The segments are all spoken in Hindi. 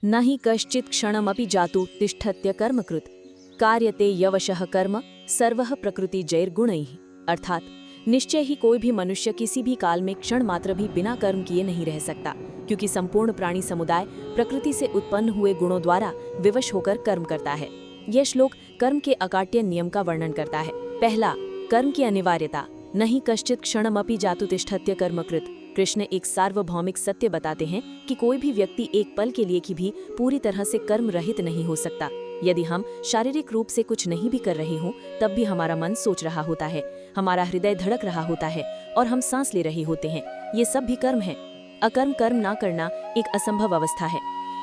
न हि कश्चित् क्षणमपि जातु तिष्ठत्य कर्मकृत कार्यते यवशः कर्म सर्वः प्रकृतिजैर्गुणैः। अर्थात निश्चय ही कोई भी मनुष्य किसी भी काल में क्षण मात्र भी बिना कर्म किए नहीं रह सकता, क्योंकि संपूर्ण प्राणी समुदाय प्रकृति से उत्पन्न हुए गुणों द्वारा विवश होकर कर्म करता है। यह श्लोक कर्म के अकाट्य नियम का वर्णन करता है। पहला, कर्म की अनिवार्यता। नहीं कश्चित् क्षणमपि जातु तिष्ठत्य कर्मकृत। कृष्ण एक सार्वभौमिक सत्य बताते हैं कि कोई भी व्यक्ति एक पल के लिए की भी पूरी तरह से कर्म रहित नहीं हो सकता। यदि हम शारीरिक रूप से कुछ नहीं भी कर रहे हों, तब भी हमारा मन सोच रहा होता है, हमारा हृदय धड़क रहा होता है और हम सांस ले रहे होते हैं। ये सब भी कर्म है। अकर्म कर्म ना करना एक असंभव अवस्था है।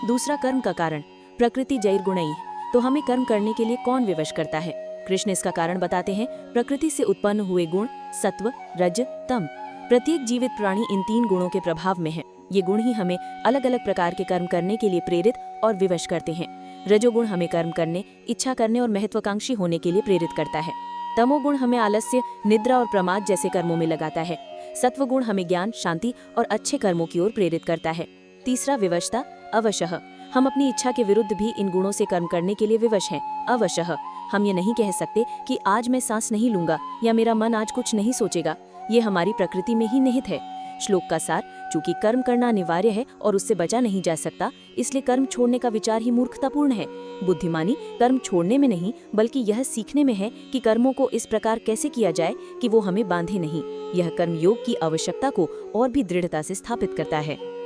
दूसरा, कर्म का कारण। प्रकृति जैर्गुणैः। तो हमें कर्म करने के लिए कौन विवश करता है? कृष्ण इसका कारण बताते हैं। प्रकृति से उत्पन्न हुए गुण सत्व, रज, तम। प्रत्येक जीवित प्राणी इन तीन गुणों के प्रभाव में है। ये गुण ही हमें अलग अलग प्रकार के कर्म करने के लिए प्रेरित और विवश करते हैं। रजोगुण हमें कर्म करने, इच्छा करने और महत्वाकांक्षी होने के लिए प्रेरित करता है। तमोगुण हमें आलस्य, निद्रा और प्रमाद जैसे कर्मों में लगाता है। सत्वगुण हमें ज्ञान, शांति और अच्छे कर्मों की ओर प्रेरित करता है। तीसरा, विवशता, अवशः। हम अपनी इच्छा के विरुद्ध भी इन गुणों से कर्म करने के लिए विवश हैं। अवशः, हम ये नहीं कह सकते कि आज मैं सांस नहीं लूंगा या मेरा मन आज कुछ नहीं सोचेगा। ये हमारी प्रकृति में ही निहित है। श्लोक का सार, चूंकि कर्म करना अनिवार्य है और उससे बचा नहीं जा सकता, इसलिए कर्म छोड़ने का विचार ही मूर्खतापूर्ण है। बुद्धिमानी कर्म छोड़ने में नहीं, बल्कि यह सीखने में है कि कर्मों को इस प्रकार कैसे किया जाए कि वो हमें बांधे नहीं। यह कर्म योग की आवश्यकता को और भी दृढ़ता से स्थापित करता है।